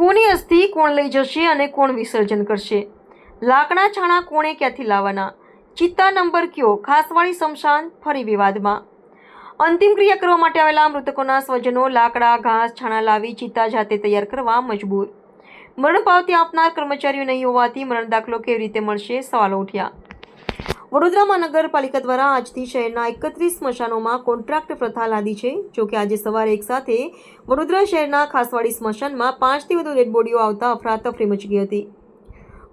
કોની અસ્થિ કોણ લઈ જશે અને કોણ વિસર્જન કરશે? લાકડા છાણા કોણે ક્યાંથી લાવવાના? ચિત્તા નંબર કયો? ખાસવાડી સ્મશાન ફરી વિવાદમાં. અંતિમ ક્રિયા કરવા માટે આવેલા મૃતકોના સ્વજનો લાકડા ઘાસ છાણા લાવી ચિત્તા જાતે તૈયાર કરવા મજબૂર. મરણ પાવતી આપનાર કર્મચારીઓ નહીં હોવાથી મરણ દાખલો કેવી રીતે મળશે? સવાલો ઉઠ્યા. વડોદરા મહાનગરપાલિકા દ્વારા આજથી શહેરના 31 સ્મશાનોમાં કોન્ટ્રાક્ટ પ્રથા લાદી છે. જોકે આજે સવારે એક સાથે વડોદરા શહેરના ખાસવાડી સ્મશાનમાં 5થી વધુ ડેડ બોડીઓ આવતા અફરાતફરી મચી ગઈ હતી.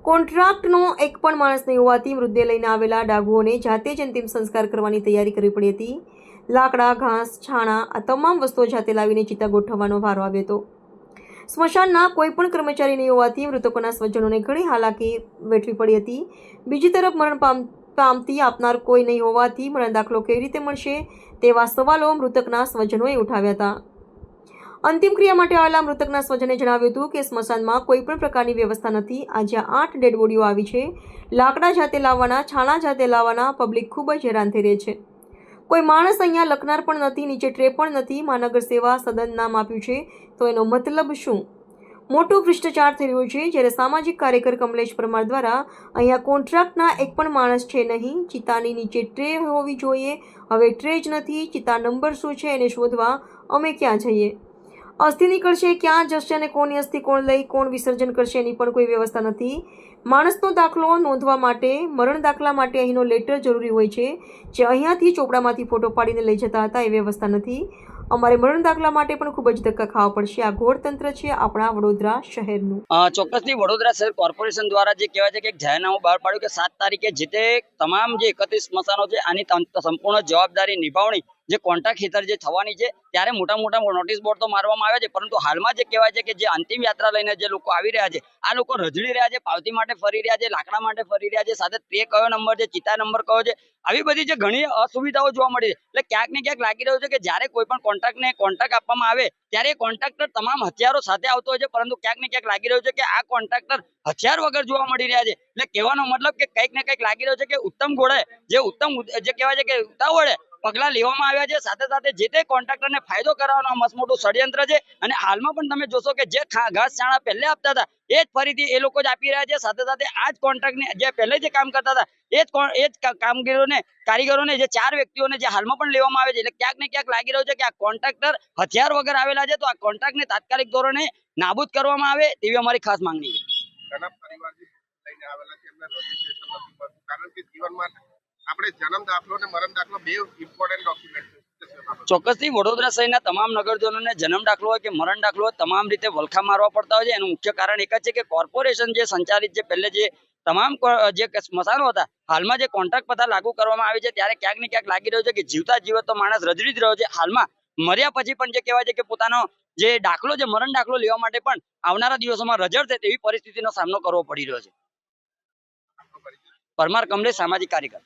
કોન્ટ્રાક્ટનો એક પણ માણસ નહીં હોવાથી મૃતદેહ લઈને આવેલા ડાઘુઓને જાતે જ અંતિમ સંસ્કાર કરવાની તૈયારી કરવી પડી હતી. લાકડા ઘાસ છાણા આ તમામ વસ્તુઓ જાતે લાવીને ચિત્તા ગોઠવવાનો વારો આવ્યો હતો. સ્મશાનના કોઈ પણ કર્મચારી નહીં હોવાથી મૃતકોના સ્વજનોને ઘણી હાલાકી વેઠવી પડી હતી. બીજી તરફ મરણ પામતી આપનાર કોઈ નહીં હોવાથી મરણ દાખલો કેવી રીતે મળશે તેવા સવાલો મૃતકના સ્વજનોએ ઉઠાવ્યા હતા. અંતિમ ક્રિયા માટે આવેલા મૃતકના સ્વજને જણાવ્યું હતું કે સ્મશાનમાં કોઈ પણ પ્રકારની વ્યવસ્થા નથી. આજે 8 ડેડ બોડીઓ આવી છે. લાકડા જાતે લાવવાના, છાણા જાતે લાવવાના. પબ્લિક ખૂબ જ હેરાન થઈ રહી છે. કોઈ માણસ અહીંયા લખનાર પણ નથી, નીચે ટ્રે પણ નથી. મહાનગર સેવા સદન નામ આપ્યું છે તો એનો મતલબ શું? મોટો ભ્રષ્ટાચાર થઈ રહ્યો છે. જ્યારે સામાજિક કાર્યકર કમલેશ પરમાર દ્વારા અહીંયા કોન્ટ્રાક્ટના એક પણ માણસ છે નહીં. ચિતાની નીચે ટ્રે હોવી જોઈએ. હવે ટ્રે જ નથી. ચિતા નંબર શું છે એને શોધવા અમે ક્યાં જઈએ? અસ્થિ નીકળશે, ક્યાં જશે અને કોની અસ્થિ કોણ લઈ કોણ વિસર્જન કરશે એની પણ કોઈ વ્યવસ્થા નથી. માણસનો દાખલો નોંધવા માટે, મરણ દાખલા માટે અહીંનો લેટર જરૂરી હોય છે. જે અહીંયાથી ચોપડામાંથી ફોટો પાડીને લઈ જતા હતા એ વ્યવસ્થા નથી. અમારે મરણ દાખલા માટે પણ ખૂબ જ ધક્કા ખાવા પડશે. આ ઘોડતંત્ર છે આપણા વડોદરા શહેરનું. ચોક્કસથી વડોદરા શહેર કોર્પોરેશન દ્વારા જે કહેવાય છે કે એક જાહેરનામું બહાર પાડ્યું કે 7 તારીખે જે તે તમામ જે 31 સ્મશાનો છે આની સંપૂર્ણ જવાબદારી નિભાવણી જે કોન્ટ્રાક્ટ હેઠળ જે થવાની છે ત્યારે મોટા નોટિસ બોર્ડ તો મારવામાં આવ્યા છે, પરંતુ હાલમાં જે કહેવાય છે કે જે અંતિમ યાત્રા લઈને જે લોકો આવી રહ્યા છે આ લોકો રજડી રહ્યા છે, પાવતી માટે ફરી રહ્યા છે, લાકડા માટે ફરી રહ્યા છે, સાથે ટ્રે કયો નંબર છે, ચિતા નંબર કયો છે, આવી બધી જે ઘણી અસુવિધાઓ જોવા મળી છે. એટલે ક્યાંક ને ક્યાંક લાગી રહ્યું છે કે જ્યારે કોઈ પણ કોન્ટ્રાક્ટ આપવામાં આવે ત્યારે કોન્ટ્રાક્ટર તમામ હથિયારો સાથે આવતો હોય છે, પરંતુ ક્યાંક ને ક્યાંક લાગી રહ્યું છે કે આ કોન્ટ્રાક્ટર હથિયાર વગર જોવા મળી રહ્યા છે. એટલે કહેવાનો મતલબ કે કંઈક ને કંઈક લાગી રહ્યું છે કે ઉત્તમ ઘોડે જે કહેવાય છે કે ઉતાવળે પગલા લેવામાં આવ્યા છે. સાથે સાથે જે તે કોન્ટ્રાક્ટરને ફાયદો કરાવવાનો મસ્ત મોટું ષડયંત્ર છે. અને હાલમાં પણ તમે જોશો કે જે ઘાસ છાણા પહેલે આપતા હતા એ જ ફરીથી એ લોકો જ આપી રહ્યા છે. સાથે સાથે આ જ કોન્ટ્રાક્ટને જે પહેલે જે કામ કરતા હતા એ જ કારીગરોને જે 4 વ્યક્તિઓને જે હાલમાં પણ લેવામાં આવે છે. એટલે ક્યાંક ને ક્યાંક લાગી રહ્યું છે કે આ કોન્ટ્રાક્ટર હથિયાર વગર આવેલા છે, તો આ કોન્ટ્રાક્ટને તાત્કાલિક ધોરણે નાબૂદ કરવામાં આવે તેવી અમારી ખાસ માંગણી છે. ચોક્કસથી વડોદરા શહેરના તમામ નગરજનોને જન્મ દાખલો હોય કે મરણ દાખલો હોય તમામ રીતે વલખા મારવા પડતા હોય છે. એનું મુખ્ય કારણ એક જ છે કે કોર્પોરેશન જે સંચાલિત જે પહેલે જે તમામ જે સ્મશાનો હતા હાલમાં જે કોન્ટ્રાક્ટ પ્રથા લાગુ કરવામાં આવી છે ત્યારે ક્યાંક ને ક્યાંક લાગી રહ્યું છે કે જીવતા જીવત તો માણસ રજડી જ રહ્યો છે. હાલમાં મર્યા પછી પણ જે કહેવાય છે કે પોતાનો જે દાખલો જે મરણ દાખલો લેવા માટે પણ આવનારા દિવસોમાં રજડશે તેવી પરિસ્થિતિનો સામનો કરવો પડી રહ્યો છે. પરમાર કમલેશ, સામાજિક કાર્યકર.